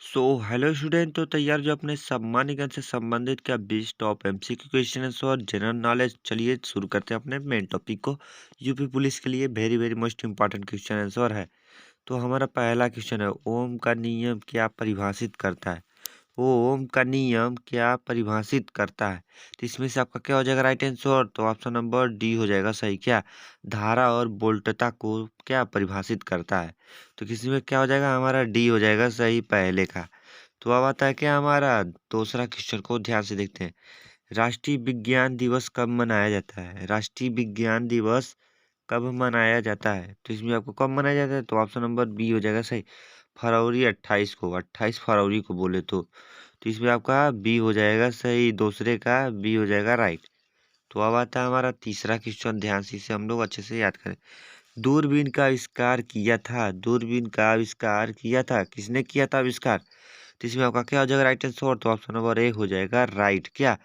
Hello student. तो तैयार जो अपने सम्मान निगम से संबंधित क्या 20 टॉप एमसीक्यू क्वेश्चंस और जनरल नॉलेज। चलिए शुरू करते हैं अपने मेन टॉपिक को। यूपी पुलिस के लिए very very most important question answer है। तो हमारा पहला क्वेश्चन है, ओम का नियम क्या परिभाषित करता है। ओम का नियम क्या परिभाषित करता है। तो इसमें से आपका क्या हो जाएगा राइट आंसर। तो ऑप्शन नंबर डी हो जाएगा सही। क्या धारा और वोल्टता को क्या परिभाषित करता है। तो किसी में क्या हो जाएगा, हमारा डी हो जाएगा सही पहले का। तो अब आता है क्या हमारा दूसरा क्वेश्चन को ध्यान से देखते हैं। राष्ट्रीय विज्ञान दिवस कब मनाया जाता है। राष्ट्रीय विज्ञान दिवस कब मनाया जाता है। तो इसमें आपको कब मनाया जाता है। तो ऑप्शन नंबर बी हो जाएगा सही। फरवरी 28 को, 28 फरवरी को बोले तो इसमें आपका बी हो जाएगा सही, दूसरे का बी हो जाएगा राइट। तो अब आता है हमारा तीसरा क्वेश्चन, ध्यान से इसे हम लोग अच्छे से याद करें। दूरबीन का आविष्कार किया था। दूरबीन का आविष्कार किया था, किसने किया था आविष्कार। तो इसमें आपका क्या हो जाएगा राइट आंसर। तो ऑप्शन नंबर ए हो जाएगा राइट। क्या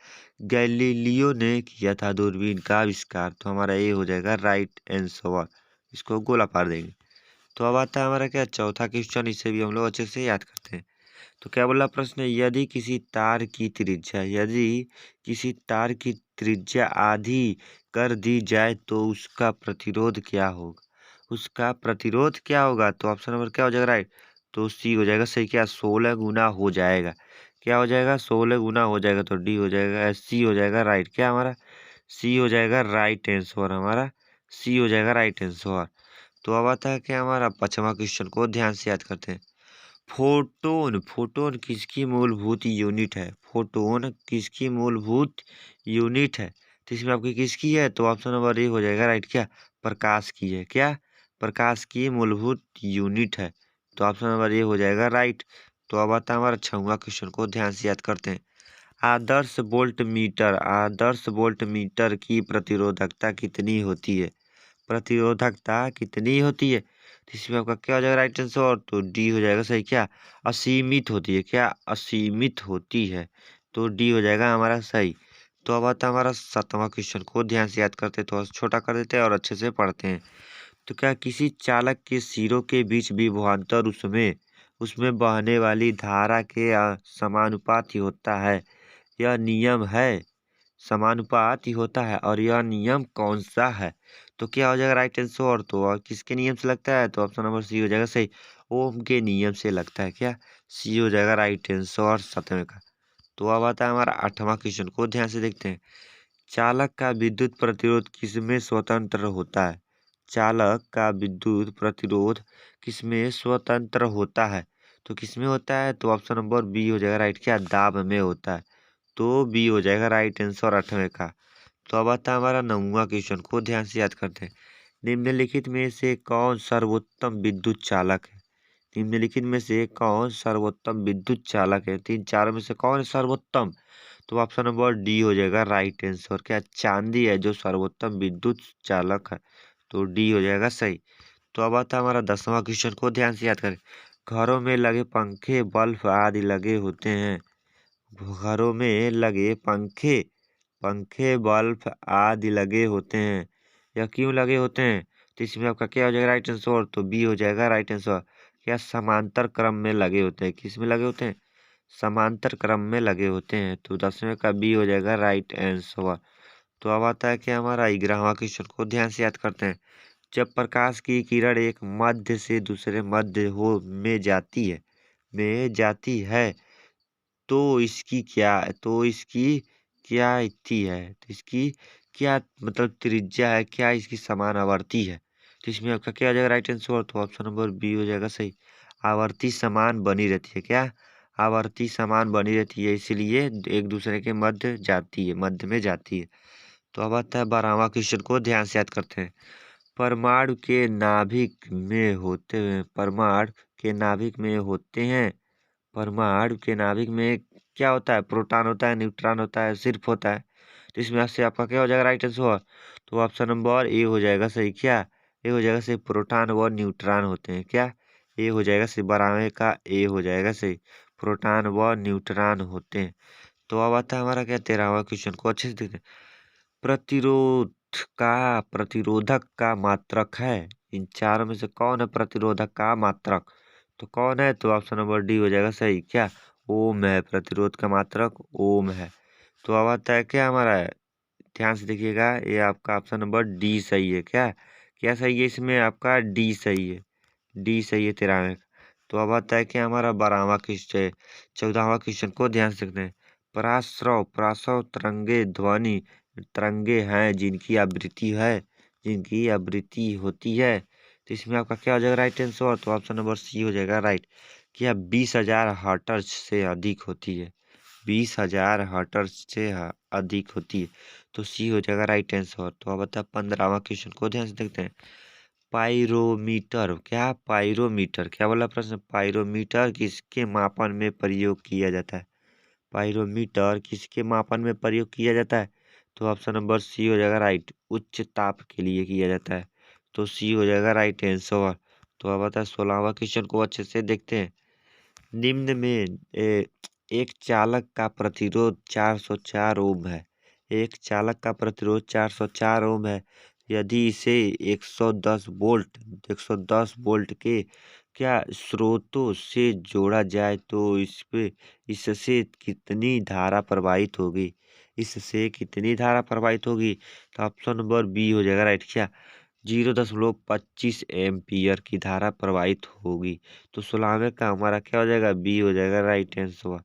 गैलीलियो ने किया था दूरबीन का आविष्कार। तो हमारा ए हो जाएगा राइट आंसर। इसको गोला पार देंगे। तो अब आता है हमारा क्या चौथा क्वेश्चन, इसे भी हम लोग अच्छे से याद करते हैं। तो क्या बोला प्रश्न, यदि किसी तार की त्रिज्या, यदि किसी तार की त्रिज्या आधी कर दी जाए तो उसका प्रतिरोध क्या होगा। उसका प्रतिरोध क्या होगा। तो ऑप्शन नंबर क्या हो जाएगा राइट। तो सी हो जाएगा सही। क्या 16 गुना हो जाएगा। क्या हो जाएगा 16 गुना हो जाएगा। तो डी हो जाएगा, सी हो जाएगा राइट। क्या हमारा सी हो जाएगा राइट आंसर। हमारा सी हो जाएगा राइट आंसर। तो अब आता है कि हमारा पांचवा क्वेश्चन को ध्यान से याद करते हैं। फोटोन, फोटोन किसकी मूलभूत यूनिट है। फोटोन किसकी मूलभूत यूनिट है। तो इसमें आपकी किसकी है। तो ऑप्शन नंबर ए हो जाएगा राइट। क्या प्रकाश की है। क्या प्रकाश की मूलभूत यूनिट है। तो ऑप्शन नंबर ए हो जाएगा राइट। तो अब आता है हमारा छठवां क्वेश्चन को ध्यान से याद करते हैं। आदर्श वोल्ट मीटर, आदर्श वोल्ट मीटर की प्रतिरोधकता कितनी होती है। प्रतिरोधकता कितनी होती है। तो इसमें आपका क्या हो जाएगा राइट आंसर। तो डी हो जाएगा सही। क्या असीमित होती है। क्या असीमित होती है। तो डी हो जाएगा हमारा सही। तो अब आता है हमारा सातवां क्वेश्चन को ध्यान से याद करते हैं। तो छोटा कर देते हैं और अच्छे से पढ़ते हैं। तो क्या किसी चालक के सिरों के बीच विभवांतर उसमें उसमें बहने वाली धारा के समानुपाती होता है। यह नियम है, समानुपाती होता है। और यह नियम कौन सा है। तो क्या हो जाएगा राइट आंसर। तो और किसके नियम से लगता है। तो ऑप्शन नंबर सी हो जाएगा सही। ओम के नियम से लगता है। क्या सी हो जाएगा राइट आंसर सातवें का। तो अब आता है हमारा आठवां क्वेश्चन को ध्यान से देखते हैं। चालक का विद्युत प्रतिरोध किसमें स्वतंत्र होता है। चालक का विद्युत प्रतिरोध किसमें स्वतंत्र होता है। तो किसमें होता है। तो ऑप्शन नंबर बी हो जाएगा राइट। क्या दाब में होता है। तो बी हो जाएगा राइट आंसर आठवें का। तो अब आता है हमारा नौवां क्वेश्चन को ध्यान से याद करते हैं। निम्नलिखित में से कौन सर्वोत्तम विद्युत चालक है। निम्नलिखित में से कौन सर्वोत्तम विद्युत चालक है। तीन चारों में से कौन है सर्वोत्तम। तो ऑप्शन नंबर डी हो जाएगा राइट आंसर। क्या चांदी है जो सर्वोत्तम विद्युत चालक है। तो डी हो जाएगा सही। तो अब आता है हमारा 10वां क्वेश्चन को ध्यान से याद करें। घरों में लगे पंखे बल्ब आदि लगे होते हैं। घरों में लगे पंखे पंखे बल्ब आदि लगे होते हैं। यह क्यों लगे होते हैं। तो इसमें आपका क्या हो जाएगा राइट आंसर। तो बी हो जाएगा राइट आंसर। क्या समांतर क्रम में लगे होते हैं। किस में लगे होते हैं, समांतर क्रम में लगे होते हैं। तो 10वें का बी हो जाएगा राइट आंसर। तो अब आता है कि हमारा 11वां क्वेश्चन को ध्यान से याद करते हैं। जब प्रकाश की किरण एक मध्य से दूसरे मध्य हो में जाती है तो इसकी क्या इति है। तो इसकी क्या मतलब त्रिज्या है। क्या इसकी समान आवर्ती है। तो इसमें आपका क्या आ जाएगा राइट आंसर। तो ऑप्शन नंबर बी हो जाएगा सही। आवर्ती समान बनी रहती है। क्या आवर्ती समान बनी रहती है, इसलिए एक दूसरे के मध्य में जाती है। तो अब आता है 12वां क्वेश्चन को ध्यान से याद करते हैं। परमाणु के नाभिक में होते हुए परमाणु के नाभिक में होते हैं परमाणु के नाभिक में क्या होता है, प्रोटॉन होता है, न्यूट्रॉन होता है, सिर्फ होता है। तो इसमें से आपका क्या हो जाएगा राइट आंसर। तो ऑप्शन नंबर ए हो जाएगा सही। क्या ए हो जाएगा सही, प्रोटॉन व न्यूट्रॉन होते हैं। क्या ए हो जाएगा सही, 12वें का ए हो जाएगा सही, प्रोटॉन व न्यूट्रॉन होते हैं। तो अब आता है हमारा क्या 13वां क्वेश्चन को अच्छे से देखते हैं। प्रतिरोध प्रतिरोधक का मात्रक है। इन चारों में से कौन है प्रतिरोधक का मात्रक। तो कौन है? तो ऑप्शन नंबर डी हो जाएगा सही। क्या? ओम है। प्रतिरोध का मात्रक ओम है। तो अब आता है क्या हमारा? ध्यान से देखिएगा, ये आपका ऑप्शन नंबर डी सही है। क्या क्या सही है इसमें? आपका डी सही है। डी सही है 93। तो अब आता है कि हमारा 12वां क्वेश्चन, 14वां क्वेश्चन को ध्यान से देखते हैं। पराश्रव पराश्रव तरंगे ध्वनि तरंगे हैं जिनकी आवृत्ति होती है। तो इसमें आपका क्या हो जाएगा राइट आंसर? तो ऑप्शन नंबर सी हो जाएगा राइट। क्या 20,000 हर्ट्ज से अधिक होती है? 20,000 हर्ट्ज से अधिक होती है। तो सी हो जाएगा राइट आंसर। तो अब बता 15वां क्वेश्चन को ध्यान से देखते हैं। पाइरोमीटर, क्या पाइरोमीटर, क्या बोला प्रश्न? पाइरोमीटर किसके मापन में प्रयोग किया जाता है? पाइरोमीटर किसके मापन में प्रयोग किया जाता है? तो ऑप्शन नंबर सी हो जाएगा राइट। उच्च ताप के लिए किया जाता है। तो सी हो जाएगा राइट आंसर। तो अब बता 16वां क्वेश्चन को अच्छे से देखते हैं। निम्न में एक चालक का प्रतिरोध 404 ओम है। एक चालक का प्रतिरोध 404 ओम है। यदि इसे 110 वोल्ट के क्या स्रोतों से जोड़ा जाए तो इससे कितनी धारा प्रवाहित होगी? इससे कितनी धारा प्रवाहित होगी? तो ऑप्शन नंबर बी हो जाएगा राइट। क्या? 0.25 एम्पियर की धारा प्रवाहित होगी। तो 16वें का हमारा क्या हो जाएगा? बी हो जाएगा राइट आंसर।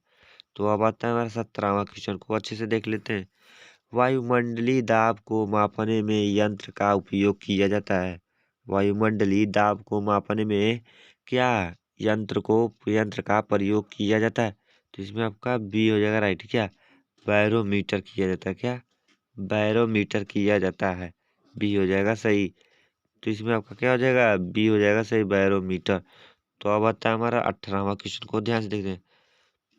तो अब आता है हमारा 17वां क्वेश्चन को अच्छे से देख लेते हैं। वायुमंडलीय दाब को मापने में यंत्र का उपयोग किया जाता है। वायुमंडलीय दाब को मापने में क्या यंत्र का प्रयोग किया जाता है? तो इसमें आपका बी हो जाएगा राइट। क्या? बैरोमीटर किया जाता है। क्या? बैरोमीटर किया जाता है। बी हो जाएगा सही। तो इसमें आपका क्या हो जाएगा? बी हो जाएगा सही, बैरोमीटर। तो अब आता है हमारा 18वां क्वेश्चन को ध्यान से देखते हैं।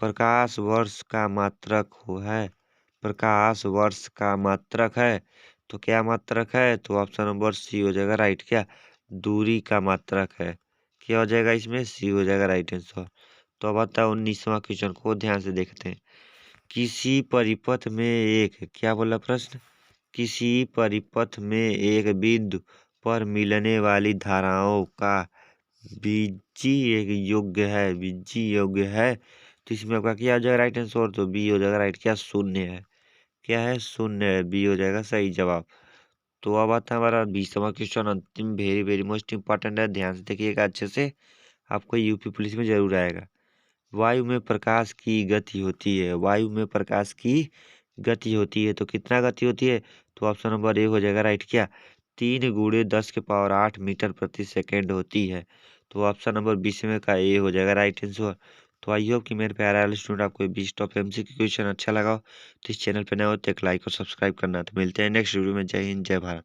प्रकाश वर्ष का मात्रक हो है। प्रकाश वर्ष का मात्रक है। तो क्या मात्रक है? तो ऑप्शन नंबर सी हो जाएगा राइट। क्या? दूरी का मात्रक है। क्या हो जाएगा इसमें? सी हो जाएगा राइट आंसर। तो अब आता है 19वां क्वेश्चन को ध्यान से देखते हैं। किसी परिपथ में एक, क्या बोला प्रश्न? किसी परिपथ में एक बिंदु पर मिलने वाली धाराओं का बीजी योग्य है। तो इसमें आपका क्या हो जाएगा राइट आंसर? तो बी हो जाएगा राइट। क्या? शून्य है। क्या है? शून्य है। बी हो जाएगा सही जवाब। तो अब आता है हमारा 20वां क्वेश्चन, अंतिम, वेरी वेरी मोस्ट इंपॉर्टेंट है। ध्यान से देखिएगा अच्छे से, आपको यूपी पुलिस में जरूर आएगा। वायु में प्रकाश की गति होती है। वायु में प्रकाश की गति होती है। तो कितना गति होती है? तो ऑप्शन नंबर ए हो जाएगा राइट। क्या? 3 × 10⁸ मीटर प्रति सेकेंड होती है। तो ऑप्शन नंबर 20 में का ए हो जाएगा राइट आंसर। तो आई होप कि मेरे प्यारे वाले स्टूडेंट आपको 20 टॉप एमसीक्यू क्वेश्चन अच्छा लगा हो। तो इस चैनल पर नए हो तो एक लाइक और सब्सक्राइब करना। तो मिलते हैं नेक्स्ट वीडियो में। जय हिंद, जय भारत।